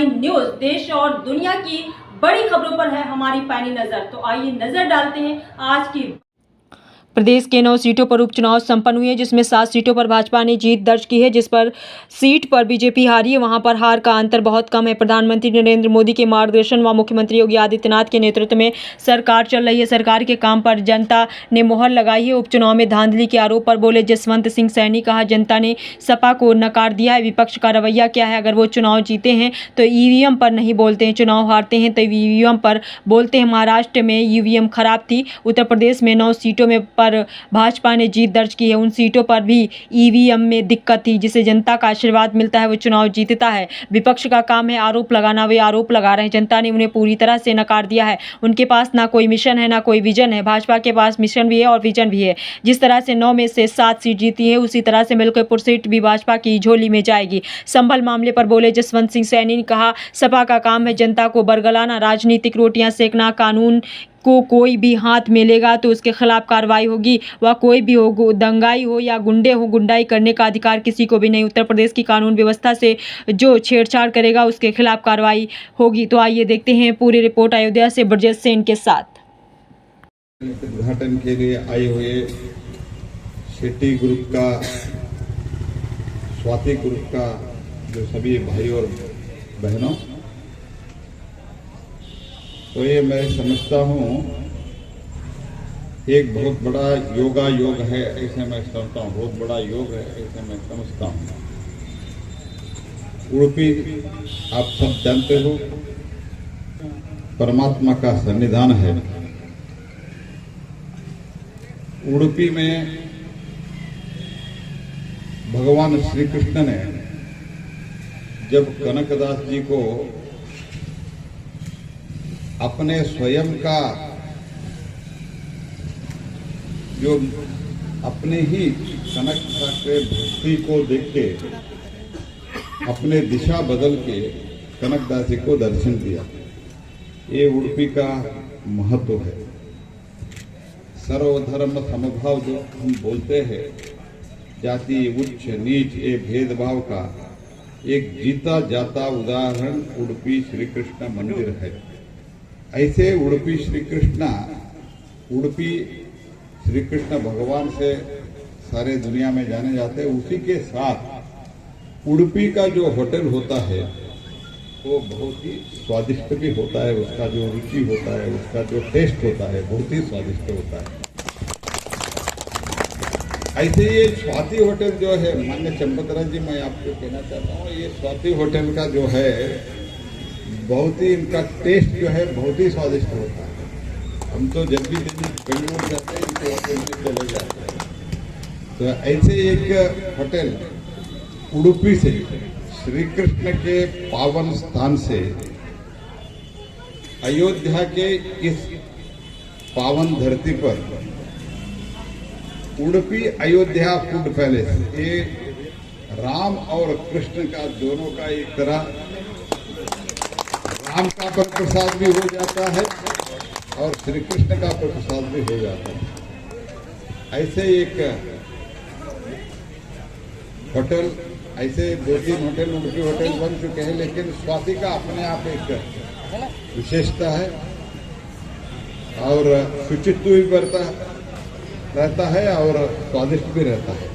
आई news, देश और दुनिया की बड़ी खबरों पर है हमारी पैनी नजर। तो आइए नजर डालते हैं आज की। प्रदेश के 9 सीटों पर उपचुनाव संपन्न हुए, जिसमें 7 सीटों पर भाजपा ने जीत दर्ज की है। जिस पर सीट पर बीजेपी हारी है, वहां पर हार का अंतर बहुत कम है। प्रधानमंत्री नरेंद्र मोदी के मार्गदर्शन व मुख्यमंत्री योगी आदित्यनाथ के नेतृत्व में सरकार चल रही है। सरकार के काम पर जनता ने मोहर लगाई है। उपचुनाव में धांधली के आरोप पर बोले जसवंत सिंह सैनी, कहा जनता ने सपा को नकार दिया है। विपक्ष का रवैया क्या है? अगर वो चुनाव जीते हैं तो ईवीएम पर नहीं बोलते हैं, चुनाव हारते हैं तो ईवीएम पर बोलते हैं। महाराष्ट्र में ईवीएम खराब थी। उत्तर प्रदेश में 9 सीटों में पर भाजपा ने जीत दर्ज की है। उन सीटों पर भी ईवीएम में दिक्कत थी। जिसे जनता का आशीर्वाद मिलता है वो चुनाव जीतता है। विपक्ष का काम है आरोप लगाना, वे आरोप लगा रहे हैं। जनता ने उन्हें पूरी तरह से नकार दिया है। उनके पास ना कोई मिशन है ना कोई विजन है। भाजपा के पास मिशन भी है और विजन भी है। जिस तरह से 9 में से 7 सीट जीती है, उसी तरह से मिल्कीपुर सीट भी भाजपा की झोली में जाएगी। संभल मामले पर बोले जसवंत सिंह सैनी ने कहा सपा का काम है जनता को बरगलाना, राजनीतिक रोटियां सेकना। कानून को कोई भी हाथ में लेगा तो उसके खिलाफ कार्रवाई होगी। वह कोई भी हो, दंगाई हो या गुंडे हो, गुंडाई करने का अधिकार किसी को भी नहीं। उत्तर प्रदेश की कानून व्यवस्था से जो छेड़छाड़ करेगा उसके खिलाफ कार्रवाई होगी। तो आइए देखते हैं पूरी रिपोर्ट अयोध्या से ब्रजेश सेन के साथ। उद्घाटन के लिए आए हुए शेट्टी ग्रुप का, स्वाति ग्रुप का जो सभी भाई और बहनों, तो ये मैं समझता हूँ एक बहुत बड़ा योगा योग है, ऐसे मैं समझता हूँ। बहुत बड़ा योग है ऐसे मैं समझता हूँ। उडुपी आप सब जानते हो परमात्मा का सन्निधान है। उडुपी में भगवान श्री कृष्ण ने जब कनकदास जी को अपने स्वयं का जो अपने ही कनक के भक्ति को देख के अपने दिशा बदल के कनकदास जी को दर्शन दिया। ये उडुपी का महत्व है। सर्वधर्म समभाव जो हम बोलते हैं, जाति उच्च नीच ये भेदभाव का एक जीता जाता उदाहरण उडुपी श्री कृष्ण मंदिर है। ऐसे उडुपी श्री कृष्ण भगवान से सारे दुनिया में जाने जाते हैं। उसी के साथ उडुपी का जो होटल होता है वो बहुत ही स्वादिष्ट भी होता है। उसका जो रुचि होता है, उसका जो टेस्ट होता है, बहुत ही स्वादिष्ट होता है। ऐसे ये स्वाति होटल जो है, मान्य चंपतराय जी, मैं आपको कहना चाहता हूँ, ये स्वाति होटल का जो है बहुत ही, इनका टेस्ट जो है बहुत ही स्वादिष्ट होता है। हम तो जब भी बेंगलुरु जाते हैं इनके होटल में चले जाते हैं। तो ऐसे एक होटल उडुपी से, श्री कृष्ण के पावन स्थान से, अयोध्या के इस पावन धरती पर उडुपी अयोध्या फूड पैलेस, ये राम और कृष्ण का दोनों का एक तरह राम का प्रसाद भी हो जाता है और श्री कृष्ण का प्रसाद भी हो जाता है। ऐसे एक होटल, ऐसे 2-3 होटल उडुपी होटल बन चुके हैं, लेकिन स्वाति का अपने आप एक विशेषता है और शुचित्व भी रहता है और स्वादिष्ट भी रहता है।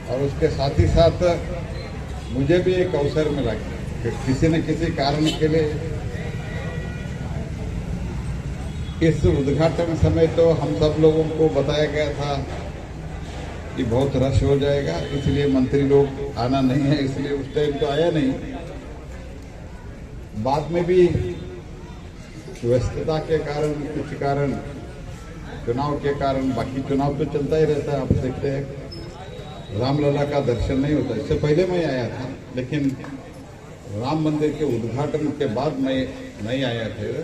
और उसके साथ ही साथ मुझे भी एक अवसर मिला कि किसी न किसी कारण के लिए इस उद्घाटन समय तो हम सब लोगों को बताया गया था कि बहुत रश हो जाएगा, इसलिए मंत्री लोग आना नहीं है, इसलिए उस टाइम तो आया नहीं। बाद में भी व्यस्तता के कारण, कुछ कारण, चुनाव के कारण, बाकी चुनाव तो चलता ही रहता है। आप देखते हैं रामलला का दर्शन नहीं होता। इससे पहले मैं आया था, लेकिन राम मंदिर के उद्घाटन के बाद मैं नहीं आया था।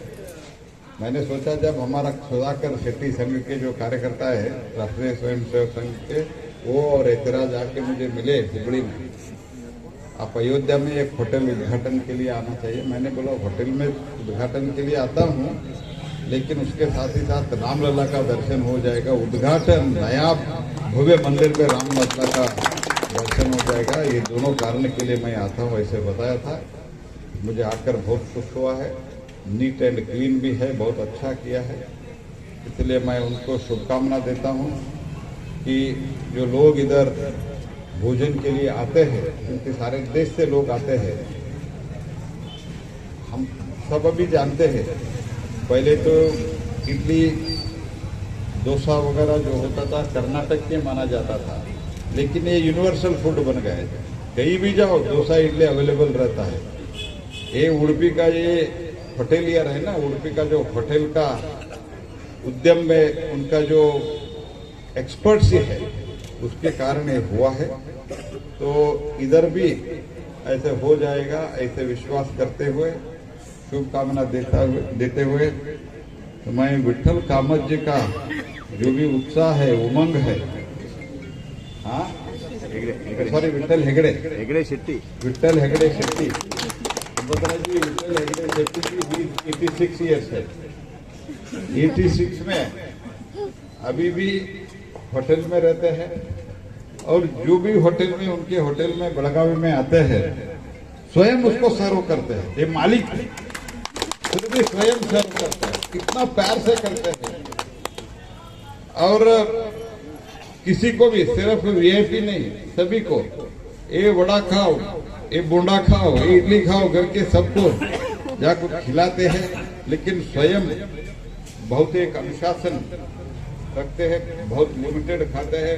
मैंने सोचा जब हमारा सुधाकर शेट्टी संघ के जो कार्यकर्ता है, राष्ट्रीय स्वयंसेवक संघ के, वो और ऐतराज आके मुझे मिले हुबड़ी में, आप अयोध्या में एक होटल उद्घाटन के लिए आना चाहिए। मैंने बोला होटल में उद्घाटन के लिए आता हूँ, लेकिन उसके साथ ही साथ रामलला का दर्शन हो जाएगा। उद्घाटन नया भव्य मंदिर में रामलला का दर्शन हो जाएगा। ये दोनों कारण के लिए मैं आता हूँ, ऐसे बताया था। मुझे आकर बहुत खुश हुआ है। नीट एंड क्लीन भी है, बहुत अच्छा किया है। इसलिए मैं उनको शुभकामना देता हूँ कि जो लोग इधर भोजन के लिए आते हैं, क्योंकि सारे देश से लोग आते हैं, हम सब अभी जानते हैं, पहले तो इडली डोसा वगैरह जो होता था कर्नाटक के माना जाता था, लेकिन ये यूनिवर्सल फूड बन गए। कहीं भी जाओ डोसा इडली अवेलेबल रहता है। ये उडुपी का ये होटेलियर है ना, उडुपी का जो होटल का उद्यम में उनका जो एक्सपर्ट्स है उसके कारण ये हुआ है। तो इधर भी ऐसे हो जाएगा, ऐसे विश्वास करते हुए शुभकामना देते हुए तो मैं विठल कामत जी का जो भी उत्साह है, उमंग है, हाँ सॉरी विठल हेगड़े शेट्टी, विठल हेगड़े शेट्टी, जी विठल हेगड़े शेट्टी की 86 ईयर्स है। 86 में अभी भी होटल में रहते हैं और जो भी होटल में उनके होटल में बेलगावी में आते हैं स्वयं उसको सर्व करते हैं। ये मालिक फिर भी स्वयं सर्व करते हैं, कितना प्यार से करते हैं। और किसी को भी, सिर्फ वीआईपी नहीं, सभी को ये वड़ा खाओ, ये बोंडा खाओ, ये इडली खाओ करके सबको जाकर खिलाते हैं। लेकिन स्वयं बहुत एक अनुशासन रखते हैं, बहुत लिमिटेड खाते हैं,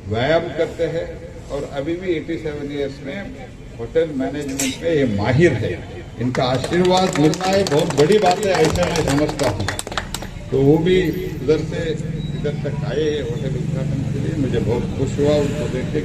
व्यायाम करते हैं और अभी भी 87 ईयर्स में होटल मैनेजमेंट में ये माहिर है। इनका आशीर्वाद मिलना है बहुत बड़ी बात है, ऐसा मैं समझता हूँ। तो वो भी उधर से इधर तक आए हैं होटल उद्घाटन के लिए। मुझे बहुत खुश हुआ उनको देख के।